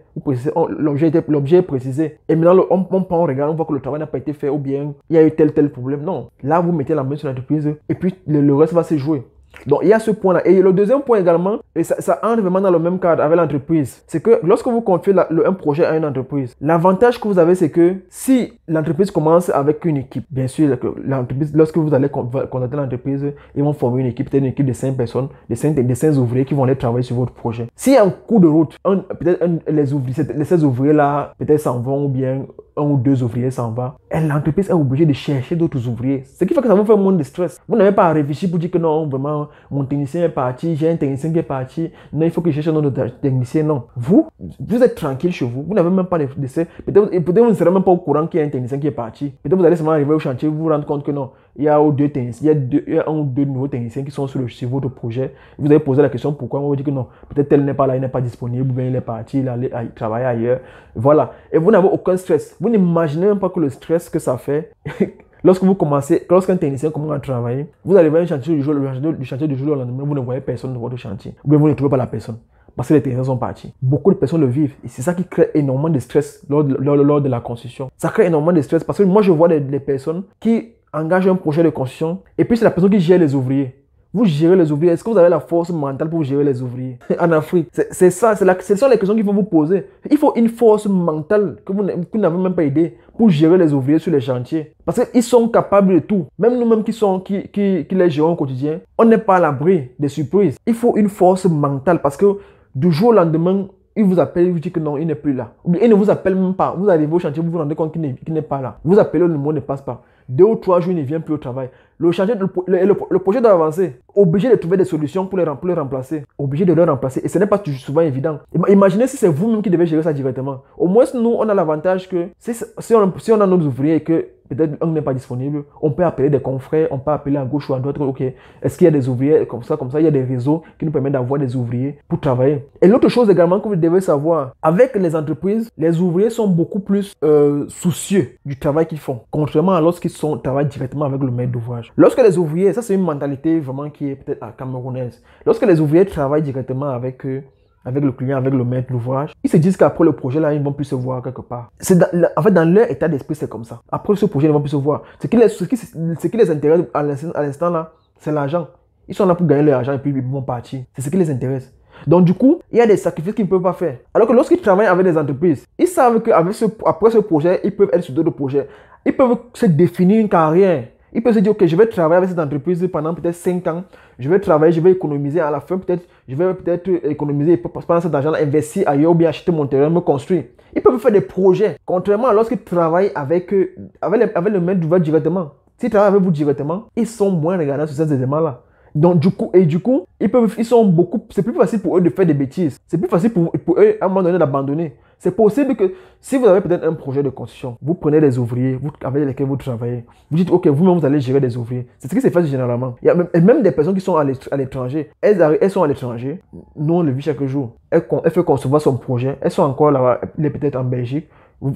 L'objet est précisé. Et maintenant, on regarde, on voit que le travail n'a pas été fait ou bien il y a eu tel problème. Non. Là, vous mettez la main sur l'entreprise et puis le reste va se jouer. Donc, il y a ce point-là. Et le deuxième point également, et ça entre vraiment dans le même cadre avec l'entreprise, c'est que lorsque vous confiez un projet à une entreprise, l'avantage que vous avez, c'est que si l'entreprise commence avec une équipe, bien sûr, l'entreprise, lorsque vous allez contacter l'entreprise, ils vont former une équipe, peut-être une équipe de 5 personnes, de 5 ouvriers qui vont aller travailler sur votre projet. S'il y a un coup de route, peut-être les 16 ouvriers-là, peut-être s'en vont, ou bien un ou deux ouvriers s'en vont, l'entreprise est obligée de chercher d'autres ouvriers. Ce qui fait que ça vous fait moins de stress. Vous n'avez pas à réfléchir pour dire que non, vraiment, mon technicien est parti, j'ai un technicien qui est parti, non, il faut que je cherche un autre technicien. Non. Vous êtes tranquille chez vous, vous n'avez même pas de stress. Peut-être vous ne serez même pas au courant qu'il y a un technicien qui est parti. Peut-être vous allez seulement arriver au chantier, vous vous rendre compte que non, il y a un ou deux nouveaux techniciens qui sont sur votre projet. Vous allez poser la question pourquoi, on vous dit que non, peut-être tel n'est pas là, il n'est pas disponible, ou bien il est parti, il allait travailler ailleurs. Voilà. Et vous n'avez aucun stress. Vous n'imaginez même pas que le stress que ça fait. Lorsqu'un technicien commence à travailler, vous arrivez à un chantier du jour au lendemain, vous ne voyez personne dans votre chantier. Ou bien vous ne trouvez pas la personne. Parce que les techniciens sont partis. Beaucoup de personnes le vivent. Et c'est ça qui crée énormément de stress lors de la construction. Ça crée énormément de stress parce que moi, je vois des personnes qui engagent un projet de construction et puis c'est la personne qui gère les ouvriers. Vous gérez les ouvriers. Est-ce que vous avez la force mentale pour gérer les ouvriers en Afrique? C'est ça, ce sont les questions qu'il faut vous poser. Il faut une force mentale que vous n'avez même pas idée pour gérer les ouvriers sur les chantiers. Parce qu'ils sont capables de tout. Même nous-mêmes qui les gérons au quotidien, on n'est pas à l'abri des surprises. Il faut une force mentale parce que du jour au lendemain, il vous appelle, il vous dit que non, il n'est plus là. Il ne vous appelle même pas. Vous arrivez au chantier, vous vous rendez compte qu'il n'est pas là. Vous appelez, le mot ne passe pas. 2 ou 3 jours, il ne vient plus au travail. Le chantier, le projet doit avancer. Obligé de trouver des solutions pour le remplacer. Obligé de le remplacer. Et ce n'est pas souvent évident. Imaginez si c'est vous-même qui devez gérer ça directement. Au moins, nous, on a l'avantage que si on a nos ouvriers et que peut-être un n'est pas disponible, on peut appeler des confrères, on peut appeler à gauche ou à droite. Ok, est-ce qu'il y a des ouvriers comme ça, il y a des réseaux qui nous permettent d'avoir des ouvriers pour travailler. Et l'autre chose également que vous devez savoir, avec les entreprises, les ouvriers sont beaucoup plus soucieux du travail qu'ils font, contrairement à lorsqu'ils travaillent directement avec le maître d'ouvrage. Lorsque les ouvriers, ça c'est une mentalité vraiment qui est peut-être camerounaise, lorsque les ouvriers travaillent directement avec le client, avec le maître d'ouvrage, ils se disent qu'après le projet là, ils ne vont plus se voir quelque part. En fait, dans leur état d'esprit, c'est comme ça. Après ce projet, ils ne vont plus se voir. Ce qui les intéresse à l'instant là, c'est l'argent. Ils sont là pour gagner leur argent et puis ils vont partir. C'est ce qui les intéresse. Donc du coup, il y a des sacrifices qu'ils ne peuvent pas faire. Alors que lorsqu'ils travaillent avec des entreprises, ils savent qu'après ce projet, ils peuvent être sur d'autres projets. Ils peuvent se définir une carrière. Ils peuvent se dire, ok, je vais travailler avec cette entreprise pendant peut-être 5 ans. Je vais travailler, je vais économiser. À la fin, je vais économiser pendant cet argent-là, investir ailleurs ou bien acheter mon terrain, me construire. Ils peuvent faire des projets. Contrairement à lorsqu'ils travaillent avec le maître d'ouvrage directement. S'ils travaillent avec vous directement, ils sont moins regardants sur ces éléments-là. Donc du coup, c'est plus facile pour eux de faire des bêtises. C'est plus facile pour eux à un moment donné d'abandonner. C'est possible que si vous avez peut-être un projet de construction, vous prenez des ouvriers avec lesquels vous travaillez, vous dites ok, vous-même vous allez gérer des ouvriers. C'est ce qui se fait généralement. Il y a même des personnes qui sont à l'étranger. Elles sont à l'étranger. Nous on le vit chaque jour. Elle fait concevoir son projet. Elles sont encore là-bas. Il est peut-être en Belgique.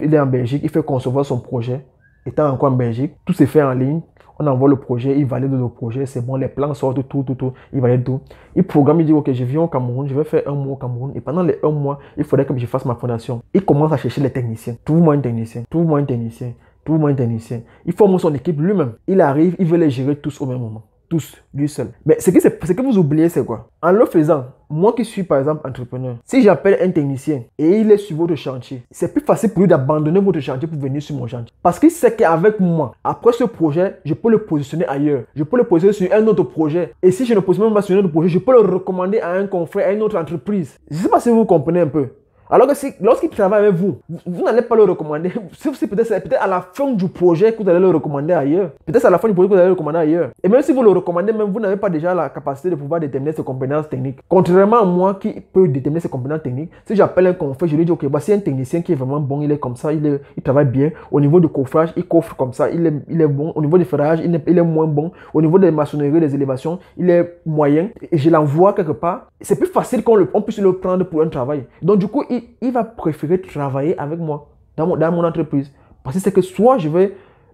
Il est en Belgique. Il fait concevoir son projet. Étant encore en Belgique, tout se fait en ligne. On envoie le projet, il valide le projet, c'est bon, les plans sortent, tout, il valide tout. Il programme, il dit, ok, je viens au Cameroun, je vais faire 1 mois au Cameroun, et pendant les 1 mois, il faudrait que je fasse ma fondation. Il commence à chercher les techniciens. Trouve-moi un technicien, trouve-moi un technicien, trouve-moi un technicien. Il forme son équipe lui-même. Il arrive, il veut les gérer tous au même moment. Tous, lui seul. Mais ce que vous oubliez, c'est quoi? En le faisant, moi qui suis par exemple entrepreneur, si j'appelle un technicien et il est sur votre chantier, c'est plus facile pour lui d'abandonner votre chantier pour venir sur mon chantier. Parce qu'il sait qu'avec moi, après ce projet, je peux le positionner ailleurs. Je peux le positionner sur un autre projet. Et si je ne positionne pas sur un autre projet, je peux le recommander à un confrère, à une autre entreprise. Je ne sais pas si vous comprenez un peu. Alors que lorsqu'il travaille avec vous, vous n'allez pas le recommander. Peut-être à la fin du projet que vous allez le recommander ailleurs. Peut-être à la fin du projet que vous allez le recommander ailleurs. Et même si vous le recommandez, même vous n'avez pas déjà la capacité de pouvoir déterminer ses compétences techniques. Contrairement à moi qui peux déterminer ses compétences techniques, si j'appelle un confrère, je lui dis ok, voici un technicien qui est vraiment bon, il est comme ça, il travaille bien. Au niveau du coffrage, il coffre comme ça, il est bon. Au niveau du ferrage, il est moins bon. Au niveau des maçonneries, des élévations, il est moyen. Et je l'envoie quelque part. C'est plus facile qu'on puisse le prendre pour un travail. Donc du coup, il va préférer travailler avec moi dans mon entreprise. Parce que c'est que soit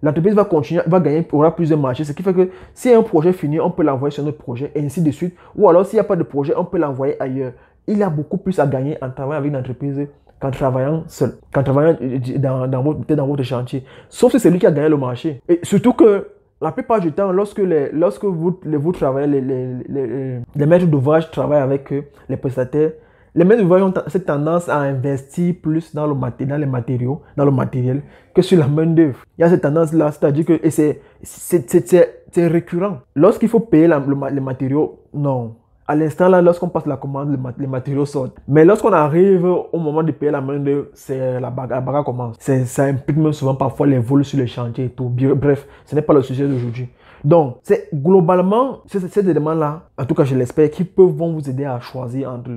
l'entreprise va continuer, va gagner, aura plus de marché. Ce qui fait que si un projet fini, on peut l'envoyer sur un autre projet et ainsi de suite. Ou alors s'il n'y a pas de projet, on peut l'envoyer ailleurs. Il a beaucoup plus à gagner en travaillant avec une entreprise qu'en travaillant seul, qu'en travaillant dans votre chantier. Sauf si c'est lui qui a gagné le marché. Et surtout que la plupart du temps, lorsque vous travaillez, les maîtres d'ouvrage travaillent avec les prestataires, les maîtres d'ouvrage ont cette tendance à investir plus dans les matériaux, dans le matériel, que sur la main-d'œuvre. Il y a cette tendance-là, c'est-à-dire que c'est récurrent. Lorsqu'il faut payer les matériaux, non. À l'instant là, lorsqu'on passe la commande, les matériaux sortent. Mais lorsqu'on arrive au moment de payer la main-d'œuvre, c'est la bagarre commence. Ça implique même souvent parfois les vols sur les chantiers et tout. Bref, ce n'est pas le sujet d'aujourd'hui. Donc, c'est globalement ces éléments-là, en tout cas je l'espère, qui vont vous aider à choisir entre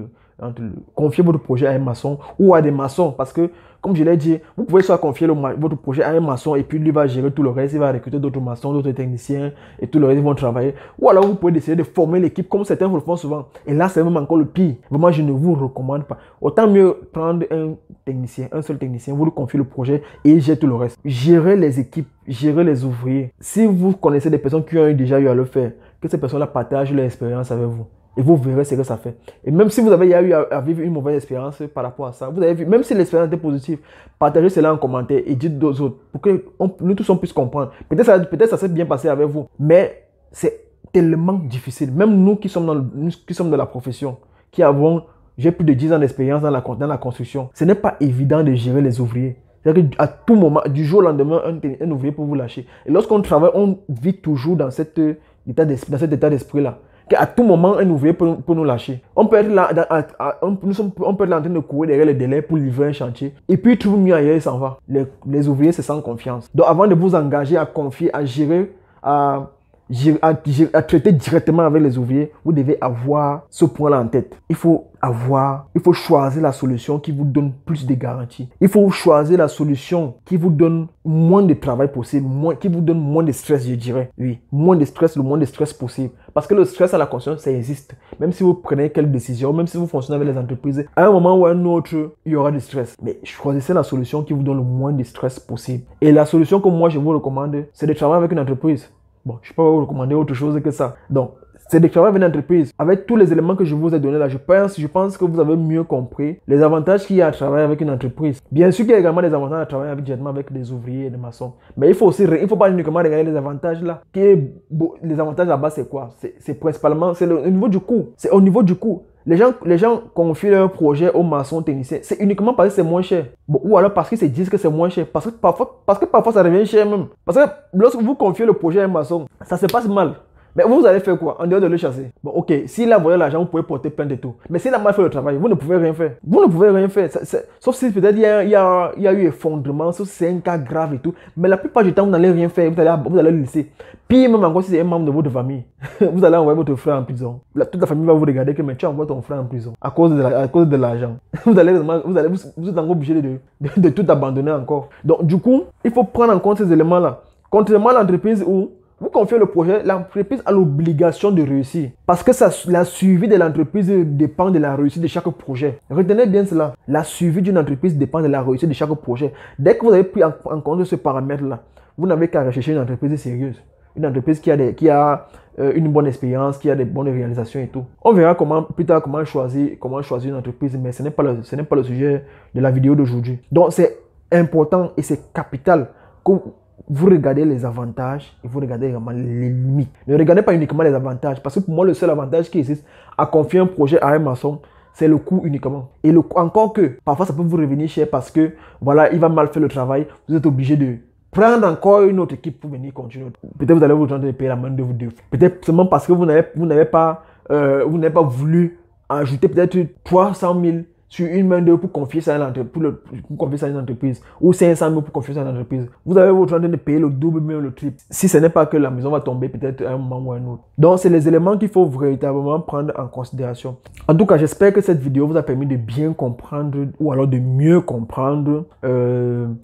confier votre projet à un maçon ou à des maçons. Parce que, comme je l'ai dit, vous pouvez soit confier votre projet à un maçon et puis lui va gérer tout le reste, il va recruter d'autres maçons, d'autres techniciens et tout le reste, ils vont travailler. Ou alors vous pouvez essayer de former l'équipe comme certains vous le font souvent. Et là, c'est même encore le pire. Vraiment, je ne vous recommande pas. Autant mieux prendre un technicien, un seul technicien, vous lui confiez le projet et il gère tout le reste. Gérez les équipes, gérez les ouvriers. Si vous connaissez des personnes qui ont déjà eu à le faire, que ces personnes-là partagent leur expérience avec vous. Et vous verrez ce que ça fait. Et même si vous avez eu à vivre une mauvaise expérience par rapport à ça, vous avez vu, même si l'expérience était positive, partagez cela en commentaire et dites aux autres pour que nous tous on puisse comprendre. Peut-être ça s'est bien passé avec vous, mais c'est tellement difficile. Même nous qui sommes dans la profession, j'ai plus de 10 ans d'expérience dans la construction, ce n'est pas évident de gérer les ouvriers. C'est-à-dire qu'à tout moment, du jour au lendemain, un ouvrier peut vous lâcher. Et lorsqu'on travaille, on vit toujours dans cet état d'esprit-là. À tout moment, un ouvrier peut nous lâcher. On peut être là, on peut être là en train de courir derrière les délais pour livrer un chantier. Et puis, il trouve mieux ailleurs, il s'en va. Les ouvriers se sentent confiance. Donc, avant de vous engager à confier, à gérer, à traiter directement avec les ouvriers, vous devez avoir ce point-là en tête. Il faut choisir la solution qui vous donne plus de garanties. Il faut choisir la solution qui vous donne moins de travail possible, qui vous donne moins de stress, je dirais. Oui, le moins de stress possible. Parce que le stress à la conscience, ça existe. Même si vous prenez quelques décisions, même si vous fonctionnez avec les entreprises, à un moment ou à un autre, il y aura du stress. Mais choisissez la solution qui vous donne le moins de stress possible. Et la solution que moi, je vous recommande, c'est de travailler avec une entreprise. Bon, je ne peux pas vous recommander autre chose que ça. Donc, c'est de travailler avec une entreprise. Avec tous les éléments que je vous ai donnés là, je pense que vous avez mieux compris les avantages qu'il y a à travailler avec une entreprise. Bien sûr qu'il y a également des avantages à travailler directement avec des ouvriers et des maçons. Mais il faut pas uniquement regarder les avantages là. Les avantages là-bas, c'est quoi? C'est principalement, au niveau du coût. C'est au niveau du coût. Les gens confient leur projet aux maçons techniciens. C'est uniquement parce que c'est moins cher. Bon, ou alors parce qu'ils se disent que c'est moins cher. Parce que parfois ça revient cher même. Parce que lorsque vous confiez le projet à un maçon, ça se passe mal. Mais vous allez faire quoi? En dehors de le chasser. Bon, ok, s'il a volé l'argent, vous pouvez porter plainte et tout. Mais s'il a mal fait le travail, vous ne pouvez rien faire. Vous ne pouvez rien faire. Sauf si peut-être il y a eu effondrement, sauf si c'est un cas grave et tout. Mais la plupart du temps, vous n'allez rien faire. Vous allez le laisser. Pire même encore si c'est un membre de votre famille. Vous allez envoyer votre frère en prison. Toute la famille va vous regarder que mais tu envoies ton frère en prison à cause de l'argent. Vous êtes encore obligé de tout abandonner encore. Donc du coup, il faut prendre en compte ces éléments-là. Contrairement à l'entreprise où vous confiez le projet, l'entreprise a l'obligation de réussir. Parce que la suivi de l'entreprise dépend de la réussite de chaque projet. Retenez bien cela. La suivi d'une entreprise dépend de la réussite de chaque projet. Dès que vous avez pris en compte ce paramètre-là, vous n'avez qu'à rechercher une entreprise sérieuse. Une entreprise qui a une bonne expérience, qui a des bonnes réalisations et tout. On verra plus tard comment choisir une entreprise, mais ce n'est pas le sujet de la vidéo d'aujourd'hui. Donc c'est important et c'est capital que vous regardez les avantages et vous regardez également les limites. Ne regardez pas uniquement les avantages, parce que pour moi, le seul avantage qui existe à confier un projet à un maçon, c'est le coût uniquement. Et encore que, parfois, ça peut vous revenir cher parce que, voilà, il va mal faire le travail. Vous êtes obligé de prendre encore une autre équipe pour venir continuer. Peut-être vous allez vous demander de payer la main de vous deux. Peut-être seulement parce que vous n'avez pas voulu ajouter peut-être 300 000 sur une main d'œuvre pour confier ça à une entreprise ou 500 000 pour confier ça à une entreprise. Vous avez votre train de payer le double, même le triple. Si ce n'est pas que la maison va tomber peut-être à un moment ou à un autre. Donc, c'est les éléments qu'il faut véritablement prendre en considération. En tout cas, j'espère que cette vidéo vous a permis de bien comprendre ou alors de mieux comprendre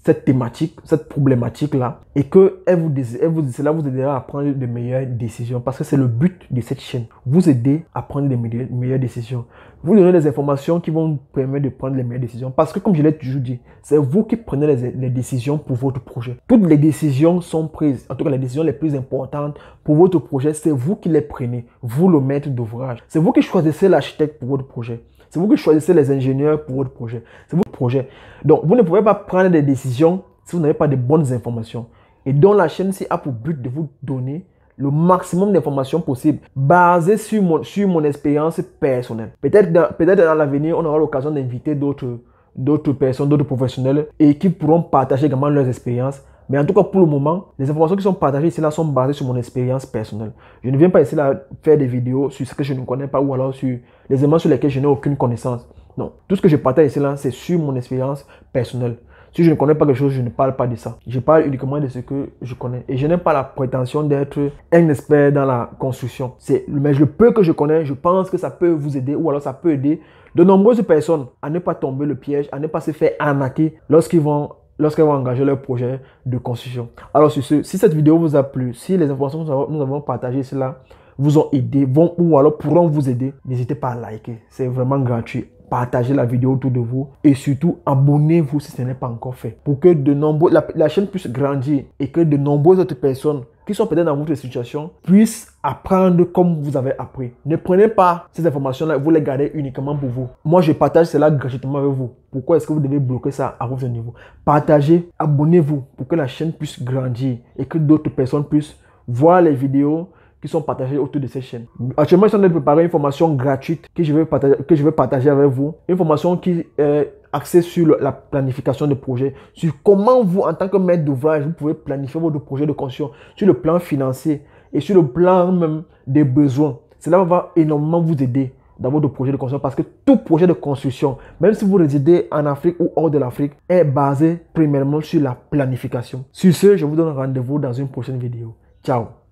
cette thématique, cette problématique-là et que cela vous aidera à prendre de meilleures décisions parce que c'est le but de cette chaîne. Vous aider à prendre de meilleures décisions. Vous donner des informations qui vont vous permettre de prendre les meilleures décisions. Parce que comme je l'ai toujours dit, c'est vous qui prenez les décisions pour votre projet. Toutes les décisions sont prises, en tout cas les décisions les plus importantes pour votre projet, c'est vous qui les prenez, vous le maître d'ouvrage. C'est vous qui choisissez l'architecte pour votre projet. C'est vous qui choisissez les ingénieurs pour votre projet. C'est votre projet. Donc vous ne pouvez pas prendre des décisions si vous n'avez pas de bonnes informations. et dont la chaîne a pour but de vous donner le maximum d'informations possibles basées sur mon expérience personnelle. Peut-être dans l'avenir, on aura l'occasion d'inviter d'autres personnes, d'autres professionnels et qui pourront partager également leurs expériences. Mais en tout cas, pour le moment, les informations qui sont partagées ici là sont basées sur mon expérience personnelle. Je ne viens pas ici là faire des vidéos sur ce que je ne connais pas ou alors sur les éléments sur lesquels je n'ai aucune connaissance. Non, tout ce que je partage ici là, c'est sur mon expérience personnelle. Si je ne connais pas quelque chose, je ne parle pas de ça. Je parle uniquement de ce que je connais. Et je n'ai pas la prétention d'être un expert dans la construction. Mais le peu que je connais, je pense que ça peut vous aider ou alors ça peut aider de nombreuses personnes à ne pas tomber le piège, à ne pas se faire arnaquer lorsqu'elles vont engager leur projet de construction. Alors sur ce, si cette vidéo vous a plu, si les informations que nous avons partagées ici là vous ont aidé, ou alors pourront vous aider, n'hésitez pas à liker. C'est vraiment gratuit. Partagez la vidéo autour de vous et surtout abonnez-vous si ce n'est pas encore fait pour que la chaîne puisse grandir et que de nombreuses autres personnes qui sont peut-être dans votre situation puissent apprendre comme vous avez appris. Ne prenez pas ces informations-là et vous les gardez uniquement pour vous. Moi, je partage cela gratuitement avec vous. Pourquoi est-ce que vous devez bloquer ça à votre niveau? Partagez, abonnez-vous pour que la chaîne puisse grandir et que d'autres personnes puissent voir les vidéos qui sont partagés autour de cette chaîne. Actuellement, je suis en train de préparer une formation gratuite que je vais partager avec vous. Une formation qui est axée sur la planification de projet, sur comment vous, en tant que maître d'ouvrage, vous pouvez planifier votre projet de construction sur le plan financier et sur le plan même des besoins. Cela va énormément vous aider dans votre projet de construction parce que tout projet de construction, même si vous résidez en Afrique ou hors de l'Afrique, est basé premièrement sur la planification. Sur ce, je vous donne rendez-vous dans une prochaine vidéo. Ciao!